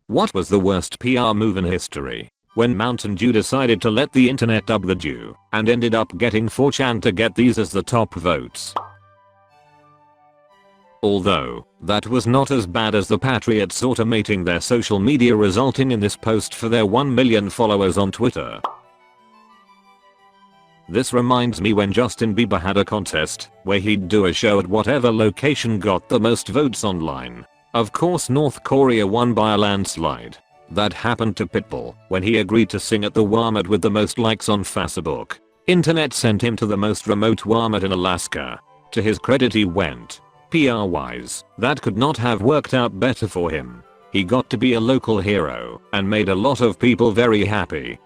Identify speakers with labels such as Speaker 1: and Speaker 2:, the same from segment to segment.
Speaker 1: What was the worst PR move in history? When Mountain Dew decided to let the internet dub the Dew and ended up getting 4chan to get these as the top votes. Although, that was not as bad as the Patriots automating their social media, resulting in this post for their 1 million followers on Twitter. This reminds me when Justin Bieber had a contest where he'd do a show at whatever location got the most votes online. Of course North Korea won by a landslide. That happened to Pitbull when he agreed to sing at the Walmart with the most likes on Facebook. Internet sent him to the most remote Walmart in Alaska. To his credit, he went. PR wise, that could not have worked out better for him. He got to be a local hero and made a lot of people very happy.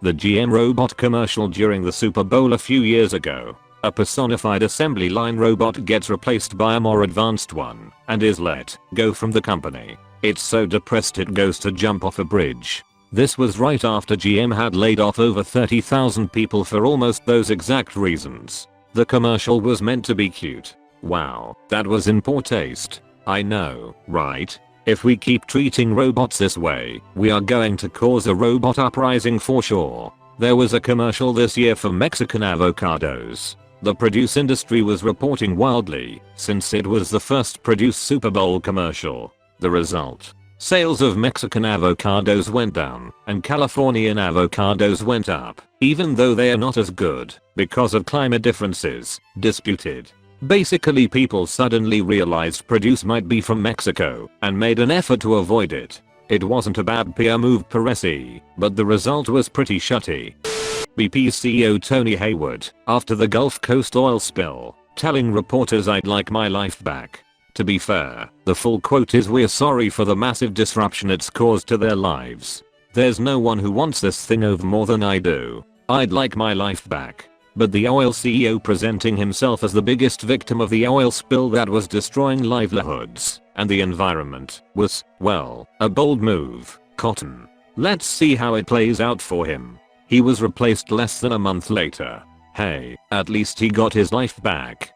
Speaker 1: The GM robot commercial during the Super Bowl a few years ago. A personified assembly line robot gets replaced by a more advanced one and is let go from the company. It's so depressed it goes to jump off a bridge. This was right after GM had laid off over 30,000 people for almost those exact reasons. The commercial was meant to be cute. Wow, that was in poor taste. I know, right? If we keep treating robots this way, we are going to cause a robot uprising for sure. There was a commercial this year for Mexican avocados. The produce industry was reporting wildly since it was the first produced Super Bowl commercial. The result? Sales of Mexican avocados went down and Californian avocados went up, even though they are not as good because of climate differences. Disputed. Basically, people suddenly realized produce might be from Mexico and made an effort to avoid it. It wasn't a bad PR move per se, but the result was pretty shitty. BP's CEO Tony Hayward, after the Gulf Coast oil spill, telling reporters, "I'd like my life back." To be fair, the full quote is, "We're sorry for the massive disruption it's caused to their lives. There's no one who wants this thing over more than I do. I'd like my life back." But the oil CEO presenting himself as the biggest victim of the oil spill that was destroying livelihoods and the environment was, well, a bold move. Cotton. Let's see how it plays out for him. He was replaced less than a month later. Hey, at least he got his life back.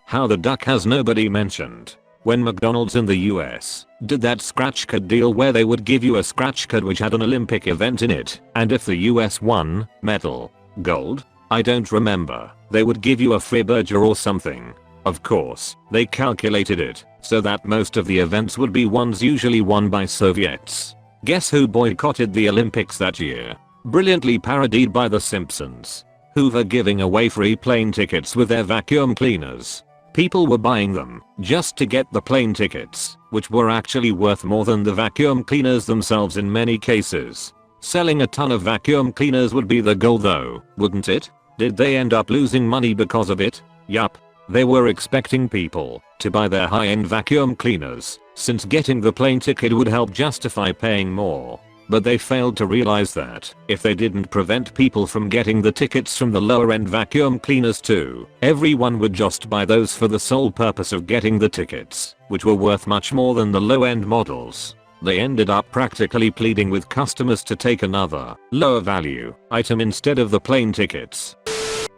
Speaker 1: How the duck has nobody mentioned. When McDonald's in the US did that scratch card deal where they would give you a scratch card which had an Olympic event in it, and if the US won, metal, gold, I don't remember, they would give you a free burger or something. Of course, they calculated it so that most of the events would be ones usually won by Soviets. Guess who boycotted the Olympics that year? Brilliantly parodied by The Simpsons. Hoover giving away free plane tickets with their vacuum cleaners. People were buying them just to get the plane tickets, which were actually worth more than the vacuum cleaners themselves in many cases. Selling a ton of vacuum cleaners would be the goal though, wouldn't it? Did they end up losing money because of it? Yup. They were expecting people to buy their high-end vacuum cleaners, since getting the plane ticket would help justify paying more. But they failed to realize that if they didn't prevent people from getting the tickets from the lower-end vacuum cleaners too, everyone would just buy those for the sole purpose of getting the tickets, which were worth much more than the low-end models. They ended up practically pleading with customers to take another, lower value item instead of the plane tickets.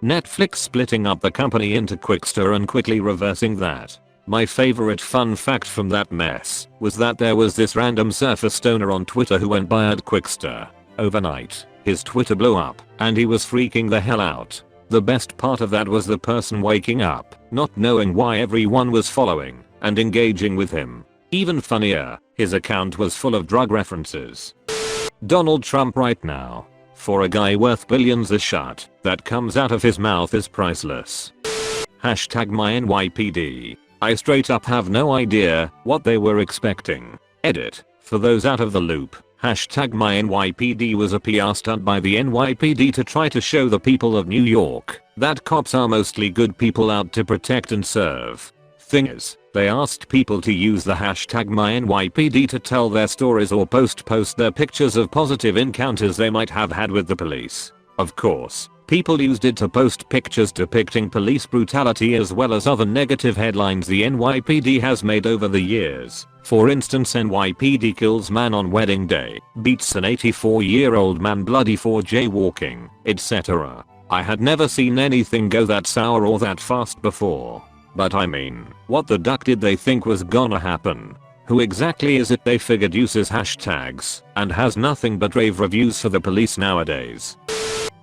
Speaker 1: Netflix splitting up the company into Quickster and quickly reversing that. My favorite fun fact from that mess was that there was this random surfer stoner on Twitter who went by at Quickster. Overnight, his Twitter blew up and he was freaking the hell out. The best part of that was the person waking up, not knowing why everyone was following and engaging with him. Even funnier, his account was full of drug references. Donald Trump right now. For a guy worth billions, a shot that comes out of his mouth is priceless. Hashtag my NYPD. I straight up have no idea what they were expecting. Edit. For those out of the loop, hashtag my NYPD was a PR stunt by the NYPD to try to show the people of New York that cops are mostly good people out to protect and serve. Thing is, they asked people to use the hashtag MyNYPD to tell their stories or post their pictures of positive encounters they might have had with the police. Of course, people used it to post pictures depicting police brutality as well as other negative headlines the NYPD has made over the years. For instance, NYPD kills man on wedding day, beats an 84-year-old man bloody for jaywalking, etc. I had never seen anything go that sour or that fast before. But I mean, what the duck did they think was gonna happen? Who exactly is it they figured uses hashtags and has nothing but rave reviews for the police nowadays?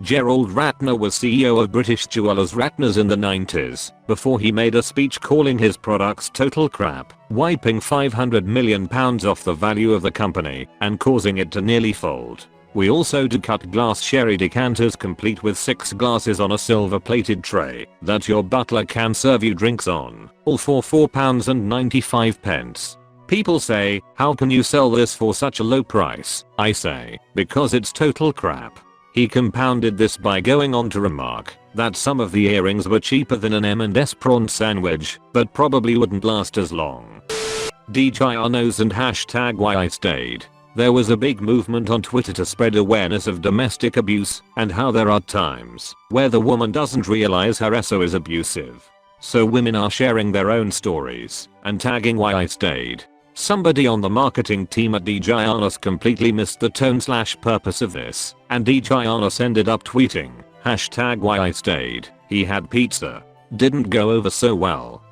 Speaker 1: Gerald Ratner was CEO of British jewelers Ratners in the 90s before he made a speech calling his products total crap, wiping £500 million off the value of the company and causing it to nearly fold. We also do cut glass sherry decanters complete with 6 glasses on a silver plated tray that your butler can serve you drinks on, all for £4.95. People say, how can you sell this for such a low price? I say, because it's total crap. He compounded this by going on to remark that some of the earrings were cheaper than an M&S prawn sandwich, but probably wouldn't last as long. DJRNOs and hashtag why I stayed. There was a big movement on Twitter to spread awareness of domestic abuse and how there are times where the woman doesn't realize her SO is abusive. So women are sharing their own stories and tagging why I stayed. Somebody on the marketing team at DJRNOs completely missed the tone/purpose of this, and DJRNOs ended up tweeting, hashtag why I stayed, he had pizza. Didn't go over so well.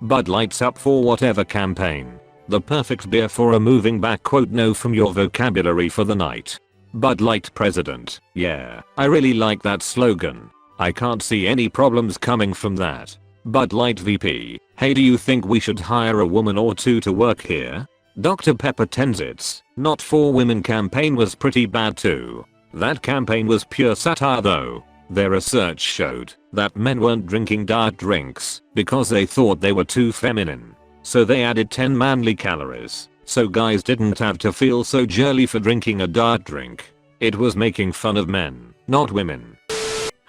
Speaker 1: Bud Light's up for whatever campaign. The perfect beer for a moving back quote, no from your vocabulary for the night. Bud Light president, yeah, I really like that slogan. I can't see any problems coming from that. Bud Light VP, hey, do you think we should hire a woman or two to work here? Dr. Pepper Tenzit's Not For Women campaign was pretty bad too. That campaign was pure satire though. Their research showed that men weren't drinking diet drinks because they thought they were too feminine. So they added 10 manly calories, so guys didn't have to feel so girly for drinking a diet drink. It was making fun of men, not women.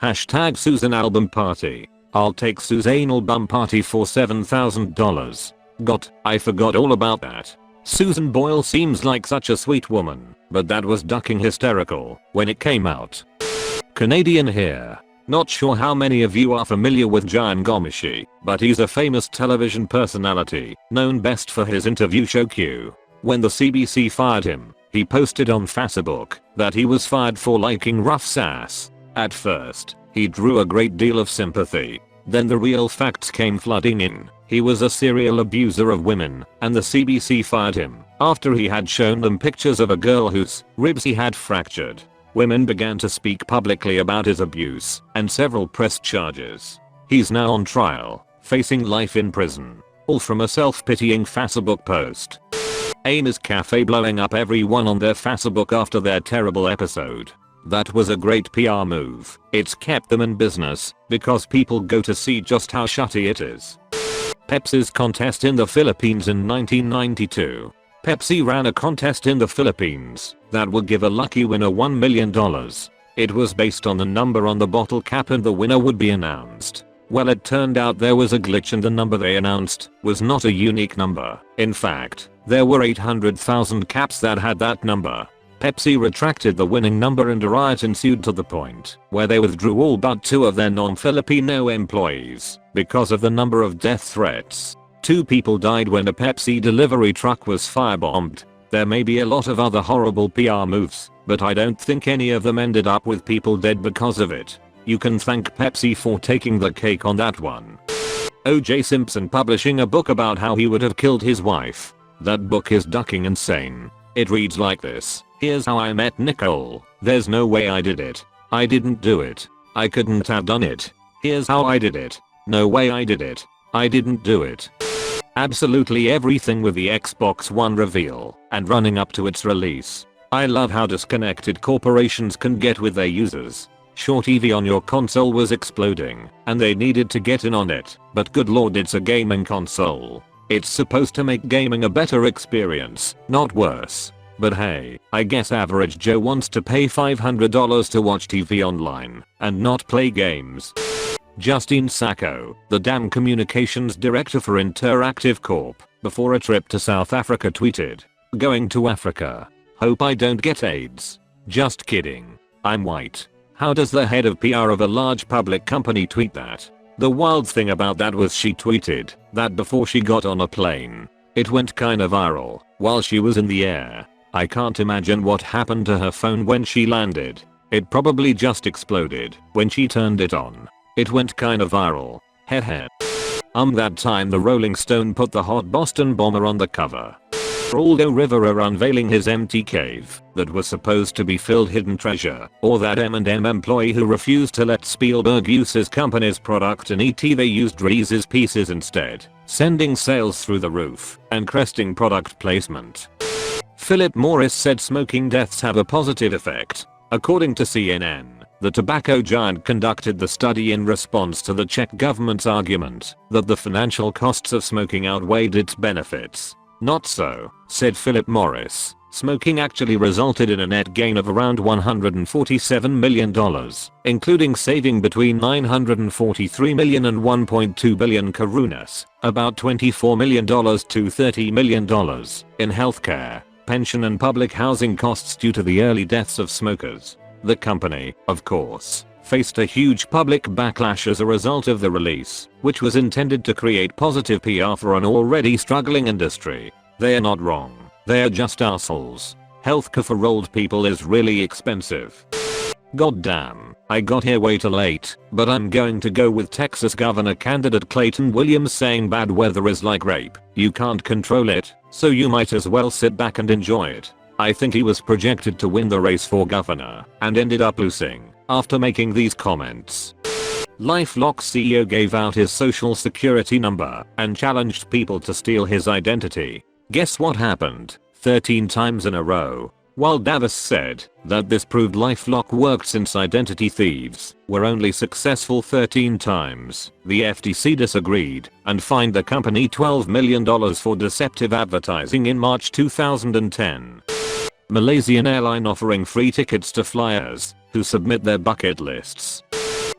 Speaker 1: Hashtag Susan album party. I'll take Susanal bum party for $7,000. I forgot all about that. Susan Boyle seems like such a sweet woman, but that was ducking hysterical when it came out. Canadian here. Not sure how many of you are familiar with Jian Ghomeshi, but he's a famous television personality, known best for his interview show Q. When the CBC fired him, he posted on Facebook that he was fired for liking rough sass. At first, he drew a great deal of sympathy. Then the real facts came flooding in. He was a serial abuser of women, and the CBC fired him after he had shown them pictures of a girl whose ribs he had fractured. Women began to speak publicly about his abuse, and several pressed charges. He's now on trial, facing life in prison. All from a self-pitying Facebook post. Amy's Cafe blowing up everyone on their Facebook after their terrible episode. That was a great PR move. It's kept them in business, because people go to see just how shitty it is. Pepsi's contest in the Philippines in 1992. Pepsi ran a contest in the Philippines that would give a lucky winner $1 million. It was based on the number on the bottle cap and the winner would be announced. Well, it turned out there was a glitch and the number they announced was not a unique number. In fact, there were 800,000 caps that had that number. Pepsi retracted the winning number and a riot ensued to the point where they withdrew all but 2 of their non-Filipino employees because of the number of death threats. 2 people died when a Pepsi delivery truck was firebombed. There may be a lot of other horrible PR moves, but I don't think any of them ended up with people dead because of it. You can thank Pepsi for taking the cake on that one. O.J. Simpson publishing a book about how he would have killed his wife. That book is ducking insane. It reads like this. Here's how I met Nicole. There's no way I did it. I didn't do it. I couldn't have done it. Here's how I did it. No way I did it. I didn't do it. Absolutely everything with the Xbox One reveal and running up to its release. I love how disconnected corporations can get with their users. Sure, TV on your console was exploding and they needed to get in on it, but good lord, it's a gaming console. It's supposed to make gaming a better experience, not worse. But hey, I guess average Joe wants to pay $500 to watch TV online and not play games. Justine Sacco, the damn communications director for Interactive Corp, before a trip to South Africa tweeted, "Going to Africa. Hope I don't get AIDS. Just kidding. I'm white." How does the head of PR of a large public company tweet that? The wild thing about that was she tweeted that before she got on a plane. It went kinda viral while she was in the air. I can't imagine what happened to her phone when she landed. It probably just exploded when she turned it on. It went kinda viral. Heh. That time the Rolling Stone put the hot Boston bomber on the cover. Aldo Rivera unveiling his empty cave that was supposed to be filled hidden treasure, or that M&M employee who refused to let Spielberg use his company's product in E.T. they used Reese's Pieces instead, sending sales through the roof and cresting product placement. Philip Morris said smoking deaths have a positive effect. According to CNN, the tobacco giant conducted the study in response to the Czech government's argument that the financial costs of smoking outweighed its benefits. Not so, said Philip Morris. Smoking actually resulted in a net gain of around $147 million, including saving between 943 million and 1.2 billion korunas, about $24 million to $30 million, in healthcare, pension and public housing costs due to the early deaths of smokers. The company, of course, faced a huge public backlash as a result of the release, which was intended to create positive PR for an already struggling industry. They are not wrong, they are just assholes. Healthcare for old people is really expensive. Goddamn, I got here way too late, but I'm going to go with Texas Governor candidate Clayton Williams saying bad weather is like rape. You can't control it, so you might as well sit back and enjoy it. I think he was projected to win the race for governor and ended up losing after making these comments. LifeLock CEO gave out his social security number and challenged people to steal his identity. Guess what happened? 13 times in a row. While Davis said that this proved LifeLock worked since identity thieves were only successful 13 times, the FTC disagreed and fined the company $12 million for deceptive advertising in March 2010. Malaysian airline offering free tickets to flyers who submit their bucket lists.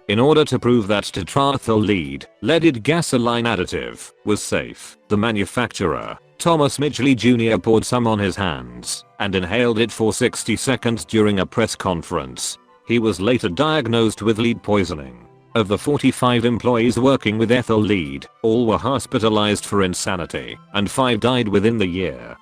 Speaker 1: In order to prove that tetraethyl-leaded gasoline additive was safe, the manufacturer, Thomas Midgley Jr. poured some on his hands and inhaled it for 60 seconds during a press conference. He was later diagnosed with lead poisoning. Of the 45 employees working with ethyl lead, all were hospitalized for insanity, and 5 died within the year.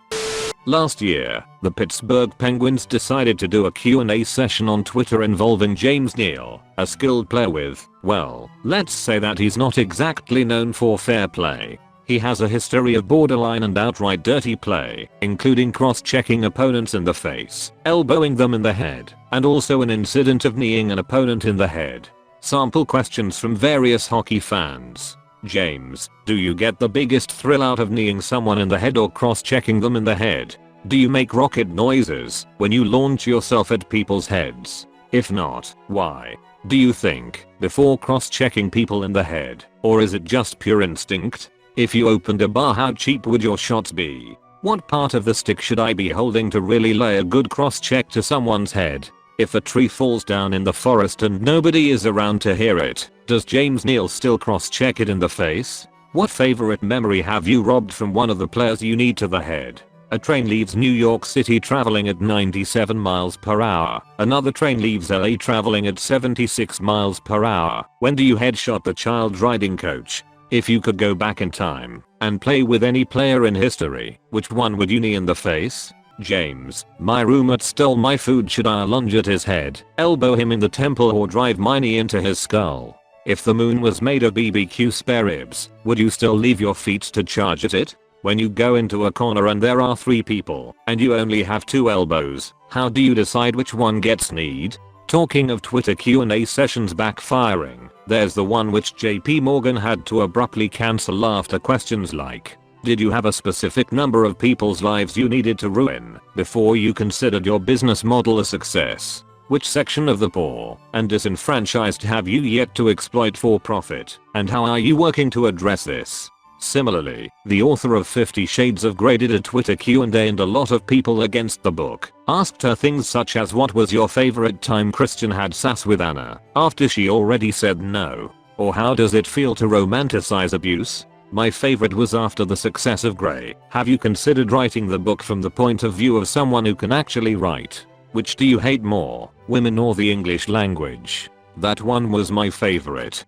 Speaker 1: Last year, the Pittsburgh Penguins decided to do a Q&A session on Twitter involving James Neal, a skilled player with, well, let's say that he's not exactly known for fair play. He has a history of borderline and outright dirty play, including cross-checking opponents in the face, elbowing them in the head, and also an incident of kneeing an opponent in the head. Sample questions from various hockey fans. James, do you get the biggest thrill out of kneeing someone in the head or cross-checking them in the head? Do you make rocket noises when you launch yourself at people's heads? If not, why? Do you think before cross-checking people in the head, or is it just pure instinct? If you opened a bar, how cheap would your shots be? What part of the stick should I be holding to really lay a good cross-check to someone's head? If a tree falls down in the forest and nobody is around to hear it, does James Neal still cross-check it in the face? What favorite memory have you robbed from one of the players you need to the head? A train leaves New York City traveling at 97 miles per hour. Another train leaves LA traveling at 76 miles per hour. When do you headshot the child riding coach? If you could go back in time and play with any player in history, which one would you knee in the face? James, my roommate stole my food. Should I lunge at his head, elbow him in the temple, or drive my knee into his skull? If the moon was made of BBQ spare ribs, would you still leave your feet to charge at it? When you go into a corner and there are 3 people and you only have 2 elbows, how do you decide which one gets kneed? Talking of Twitter Q&A sessions backfiring, there's the one which JP Morgan had to abruptly cancel after questions like, did you have a specific number of people's lives you needed to ruin before you considered your business model a success? Which section of the poor and disenfranchised have you yet to exploit for profit, and how are you working to address this? Similarly, the author of 50 Shades of Grey did a Twitter Q&A, and a lot of people against the book asked her things such as, what was your favorite time Christian had sex with Anna after she already said no? Or how does it feel to romanticize abuse? My favorite was, after the success of Grey, have you considered writing the book from the point of view of someone who can actually write? Which do you hate more, women or the English language? That one was my favorite.